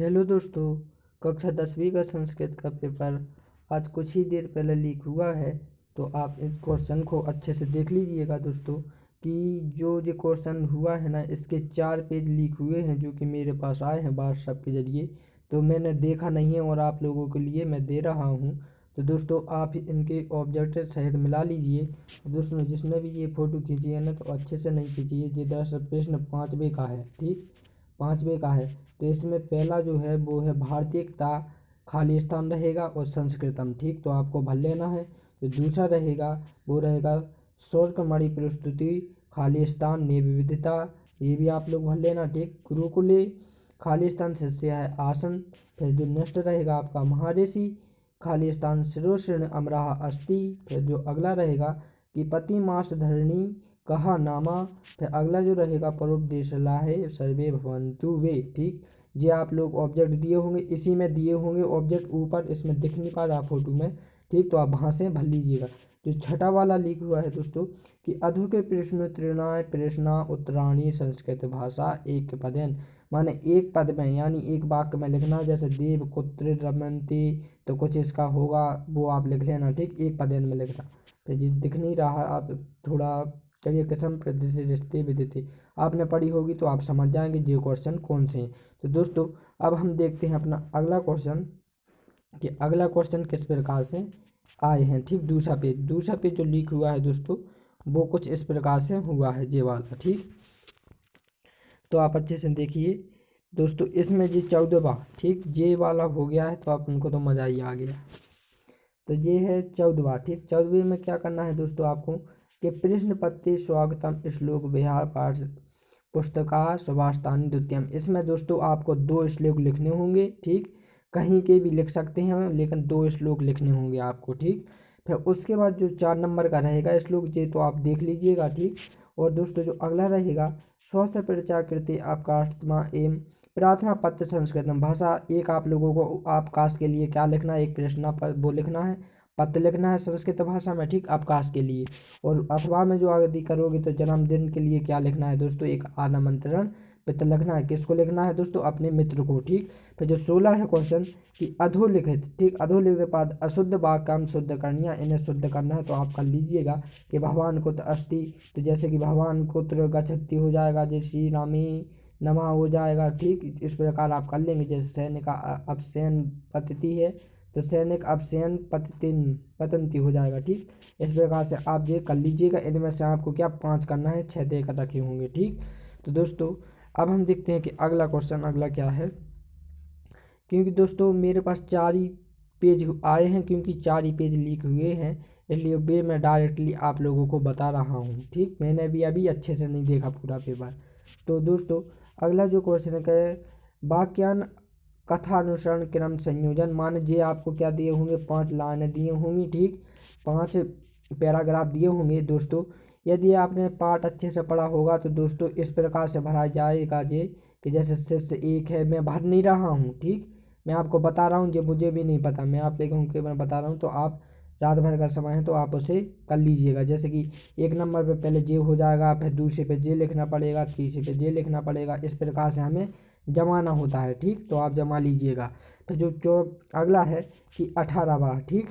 Hello दोस्तों, कक्षा 10वीं का संस्कृत का पेपर आज कुछ ही देर पहले लीक हुआ है। तो आप इस क्वेश्चन को अच्छे से देख लीजिएगा दोस्तों कि जो क्वेश्चन हुआ है ना, इसके 4 पेज लीक हुए हैं जो कि मेरे पास आए हैं व्हाट्सएप के ज़रिए। तो मैंने देखा नहीं है और आप लोगों के लिए मैं दे रहा हूँ। तो दोस्तों आप इनके ऑब्जेक्टिव सहित मिला लीजिए। दोस्तों जिसने भी ये फ़ोटो खींची है ना, तो अच्छे से नहीं खींचिए। ये दरअसल प्रश्न 5वें का है, ठीक 5वें का है। तो इसमें पहला जो है वो है भारतीयता, खाली स्थान रहेगा और संस्कृतम, ठीक तो आपको भर लेना है। तो दूसरा रहेगा वो रहेगा शौर्यमणि प्रस्तुति, खाली स्थान निर्विविधता, ये भी आप लोग भर लेना, ठीक। गुरुकुले, खाली स्थान शिष्य है आसन। फिर जो नेक्स्ट रहेगा आपका महर्षि, खाली स्थान शिरोषण अमराह अस्ति। फिर जो अगला रहेगा कि पति मास धरणी कहा नामा। फिर अगला जो रहेगा परोपदेश लाहे सर्वे भवन्तु वे, ठीक। ये आप लोग ऑब्जेक्ट दिए होंगे, इसी में दिए होंगे ऑब्जेक्ट ऊपर, इसमें दिख नहीं पा रहा फोटो में, ठीक। तो आप वहाँ से भर लीजिएगा। जो छठा वाला लीक हुआ है दोस्तों कि अधो के प्रश्न तृणाय प्रश्ना उत्तराणी संस्कृत भाषा एक पदेन, माने एक पद में यानी एक वाक्य में लिखना। जैसे देव कुत्र रमनती, तो कुछ इसका होगा वो आप लिख लेना, ठीक, एक पदेन में लिखना। फिर जी दिख नहीं रहा, आप थोड़ा करिए कसम प्रति रिश्ते विदिते, आपने पढ़ी होगी तो आप समझ जाएंगे ये क्वेश्चन कौन से हैं। तो दोस्तों अब हम देखते हैं अपना अगला क्वेश्चन कि अगला क्वेश्चन किस प्रकार से आए हैं, ठीक। दूसरा पेज जो लीक हुआ है दोस्तों वो कुछ इस प्रकार से हुआ है ये वाला, ठीक। तो आप अच्छे से देखिए दोस्तों, इसमें जी 14वां, ठीक, ये वाला हो गया है तो आप उनको तो मज़ा ही आ गया। तो ये है 14वां, ठीक। 14वें में क्या करना है दोस्तों आपको कि प्रश्न पत्ते स्वागतम श्लोक विहार पाठ पुस्तका सुभाषतानी द्वितीयम। इसमें दोस्तों आपको 2 श्लोक लिखने होंगे, ठीक। कहीं के भी लिख सकते हैं लेकिन 2 श्लोक लिखने होंगे आपको, ठीक। फिर उसके बाद जो 4 नंबर का रहेगा श्लोक ये तो आप देख लीजिएगा, ठीक। और दोस्तों जो अगला रहेगा स्वस्थ परिचय कृति आपकाष्टमा एवं प्रार्थना पत्र संस्कृतम भाषा, एक आप लोगों को आपकाश के लिए क्या लिखना है, एक प्रश्न पर वो लिखना है, पत्र लिखना है संस्कृत भाषा में, ठीक, आपकाश के लिए। और अथवा में जो आगे करोगे तो जन्मदिन के लिए क्या लिखना है दोस्तों, एक आमंत्रण पत्र लिखना है। किसको लिखना है दोस्तों, अपने मित्र को, ठीक। फिर जो 16 है क्वेश्चन कि अधोलिखित, ठीक, अधोलिखित के बाद अशुद्ध वाक्यम शुद्ध करनिया, इन्हें शुद्ध करना है। तो आप कर लीजिएगा कि भगवान कुत्र अस्ति, तो जैसे कि भगवान कुत्र गच्छति हो जाएगा, जैसे श्री रामी नमा हो जाएगा, ठीक। इस प्रकार आप कर लेंगे। जैसे सैनिक का अपशयन पतति है तो सैनिक अपशयन पतंती हो जाएगा, ठीक। इस प्रकार से आप ये कर लीजिएगा। इनमें से आपको क्या 5 करना है, 6 देकर रखे होंगे, ठीक। तो दोस्तों अब हम देखते हैं कि अगला क्वेश्चन अगला क्या है। क्योंकि दोस्तों मेरे पास 4 ही पेज आए हैं, क्योंकि 4 ही पेज लीक हुए हैं, इसलिए वे मैं डायरेक्टली आप लोगों को बता रहा हूँ, ठीक। मैंने भी अभी अच्छे से नहीं देखा पूरा पेपर। तो दोस्तों अगला जो क्वेश्चन है वाक्यान कथानुसरण क्रम संयोजन, मान जे आपको क्या दिए होंगे, 5 लाइनें दिए होंगी, ठीक, 5 पैराग्राफ दिए होंगे दोस्तों। यदि आपने पाठ अच्छे से पढ़ा होगा तो दोस्तों इस प्रकार से भरा जाएगा ये कि जैसे शिष्य एक है, मैं भर नहीं रहा हूँ, ठीक, मैं आपको बता रहा हूँ, जो मुझे भी नहीं पता, मैं आप लोगों को मैं बता रहा हूँ। तो आप रात भर का समय है तो आप उसे कर लीजिएगा। जैसे कि 1 नंबर पे पहले जे हो जाएगा, फिर दूसरे पे जे लिखना पड़ेगा, तीसरे पे जे लिखना पड़ेगा, इस प्रकार से हमें जमाना होता है, ठीक। तो आप जमा लीजिएगा। फिर जो अगला है कि 18वां, ठीक,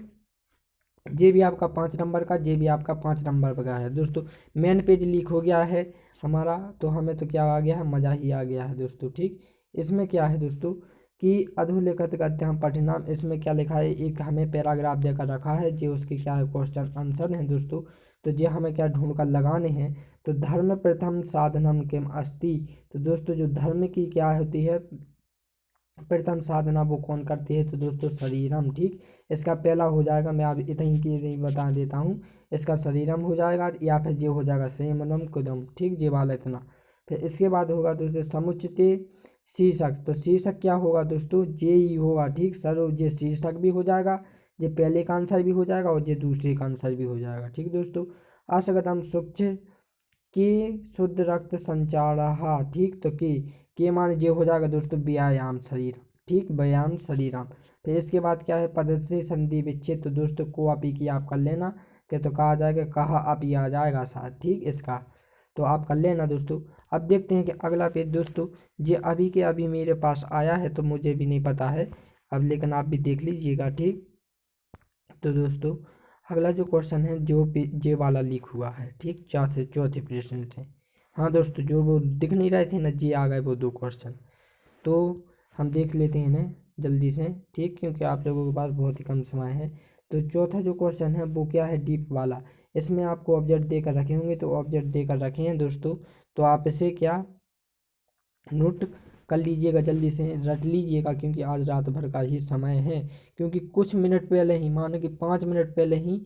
ये भी आपका 5 नंबर का, ये भी आपका 5 नंबर का है दोस्तों। मेन पेज लीक हो गया है हमारा, तो हमें तो क्या आ गया है, मज़ा ही आ गया है दोस्तों, ठीक। इसमें क्या है दोस्तों कि अधोलिखित गद्यम पठनाम, इसमें क्या लिखा है, एक हमें पैराग्राफ देकर रखा है जो उसके क्या है क्वेश्चन आंसर हैं दोस्तों। तो ये हमें क्या ढूंढ कर लगाने हैं। तो धर्म प्रथम साधनम किम अस्ति, तो दोस्तों जो धर्म की क्या होती है प्रथम साधना वो कौन करती है, तो दोस्तों शरीरम, ठीक। इसका पहला हो जाएगा, मैं आप इतनी की नहीं बता देता हूँ, इसका शरीरम हो जाएगा या फिर ये हो जाएगा संयमनम कुदम, ठीक, ये वाला इतना। फिर इसके बाद होगा दोस्तों समुचित शीर्षक, तो शीर्षक क्या होगा दोस्तों, जे ही होगा, ठीक। सर ये शीर्षक भी हो जाएगा, ये पहले का आंसर भी हो जाएगा और ये दूसरे का आंसर भी हो जाएगा, ठीक दोस्तों। असगतम सूक्ष्म के शुद्ध रक्त संचार, ठीक। तो के मान जे हो जाएगा दोस्तों व्यायाम शरीर, ठीक, व्यायाम शरीरम। फिर इसके बाद क्या है पद से संधि विच्छेद, तो दोस्तों को अपी की आप कर लेना कि तो कहा जाएगा कहा अपी आ जाएगा साथ, ठीक। इसका तो आप कर लेना दोस्तों। अब देखते हैं कि अगला पेज दोस्तों, ये अभी के अभी मेरे पास आया है तो मुझे भी नहीं पता है अब, लेकिन आप भी देख लीजिएगा, ठीक। तो दोस्तों अगला जो क्वेश्चन है जो जे वाला लीक हुआ है, ठीक, चौथे प्रश्न से। हाँ दोस्तों, जो वो दिख नहीं रहे थे ना, जे आ गए वो 2 क्वेश्चन। तो हम देख लेते हैं ना जल्दी से, ठीक, क्योंकि आप लोगों के पास बहुत ही कम समय है। तो चौथा जो क्वेश्चन है वो क्या है, डीप वाला। इसमें आपको ऑब्जेक्ट देकर रखे होंगे, तो ऑब्जेक्ट देकर रखे हैं दोस्तों, तो आप इसे क्या नोट कर लीजिएगा, जल्दी से रट लीजिएगा, क्योंकि आज रात भर का ही समय है। क्योंकि कुछ मिनट पहले ही, मानो कि 5 मिनट पहले ही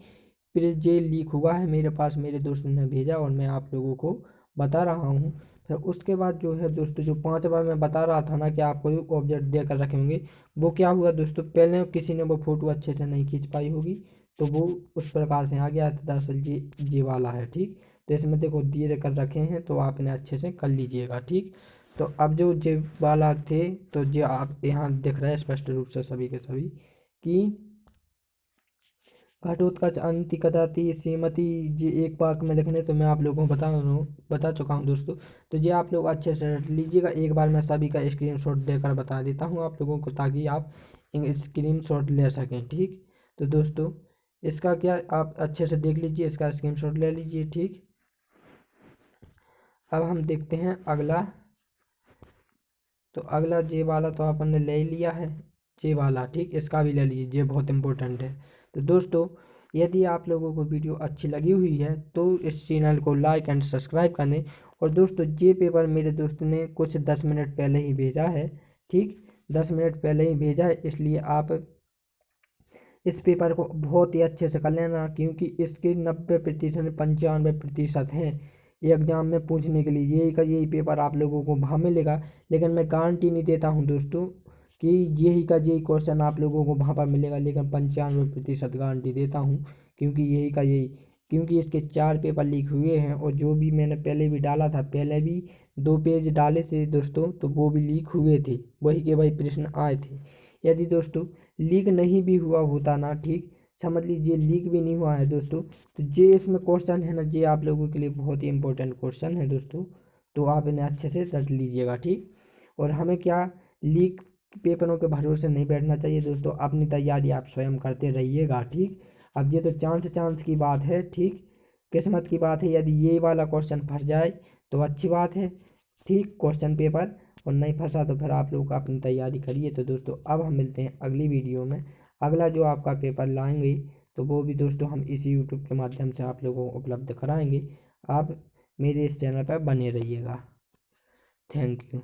फिर जे लीक हुआ है मेरे पास, मेरे दोस्त ने भेजा और मैं आप लोगों को बता रहा हूँ। फिर उसके बाद जो है दोस्तों, जो 5 बार मैं बता रहा था ना कि आपको ऑब्जेक्ट देकर रखे होंगे, वो क्या हुआ दोस्तों, पहले किसी ने वो फ़ोटो अच्छे से नहीं खींच पाई होगी, तो वो उस प्रकार से आ गया था। दरअसल जे वाला है, ठीक। तो इसमें देखो दिए कर रखे हैं, तो आप इन्हें अच्छे से कर लीजिएगा, ठीक। तो अब जो जे वाला थे, तो जे आप यहाँ दिख रहे हैं स्पष्ट रूप से सभी के सभी कि घटोत्कच अंति कदाति सीमति, जी एक वाक्य में लिखने, तो मैं आप लोगों को बता चुका हूँ दोस्तों। तो ये आप लोग अच्छे से रट लीजिएगा। एक बार मैं सभी का स्क्रीनशॉट देकर बता देता हूँ आप लोगों को, ताकि आप स्क्रीनशॉट ले सकें, ठीक। तो दोस्तों इसका क्या, आप अच्छे से देख लीजिए, इसका स्क्रीनशॉट ले लीजिए, ठीक। अब हम देखते हैं अगला। तो अगला जे वाला तो अपन ने ले लिया है, जे वाला, ठीक, इसका भी ले लीजिए, जे बहुत इंपॉर्टेंट है। तो दोस्तों यदि आप लोगों को वीडियो अच्छी लगी हुई है तो इस चैनल को लाइक एंड सब्सक्राइब कर दें। और दोस्तों ये पेपर मेरे दोस्त ने कुछ 10 मिनट पहले ही भेजा है, ठीक, 10 मिनट पहले ही भेजा है, इसलिए आप इस पेपर को बहुत ही अच्छे से कर लेना, क्योंकि इसके 90% 95% हैं एग्जाम में पूछने के लिए। यही पेपर आप लोगों को वहाँ मिलेगा, लेकिन मैं गारंटी नहीं देता हूँ दोस्तों कि यही क्वेश्चन आप लोगों को वहाँ पर मिलेगा, लेकिन 95% गारंटी देता हूँ, क्योंकि यही, क्योंकि इसके 4 पेपर लीक हुए हैं, और जो भी मैंने पहले भी डाला था, पहले भी 2 पेज डाले थे दोस्तों, तो वो भी लीक हुए थे, वही के वही प्रश्न आए थे। यदि दोस्तों लीक नहीं भी हुआ होता ना, ठीक, समझ लीजिए लीक भी नहीं हुआ है दोस्तों, तो ये इसमें क्वेश्चन है ना, ये आप लोगों के लिए बहुत ही इंपॉर्टेंट क्वेश्चन है दोस्तों, तो आप इन्हें अच्छे से रट लीजिएगा, ठीक। और हमें क्या, लीक पेपरों के भरोसे नहीं बैठना चाहिए दोस्तों, अपनी तैयारी आप स्वयं करते रहिएगा, ठीक। अब ये तो चांस की बात है, ठीक, किस्मत की बात है। यदि ये वाला क्वेश्चन फंस जाए तो अच्छी बात है, ठीक, क्वेश्चन पेपर, और नहीं फंसा तो फिर आप लोग अपनी तैयारी करिए। तो दोस्तों अब हम मिलते हैं अगली वीडियो में। अगला जो आपका पेपर लाएंगे तो वो भी दोस्तों हम इसी यूट्यूब के माध्यम से आप लोगों को उपलब्ध कराएंगे। आप मेरे इस चैनल पर बने रहिएगा। Thank you.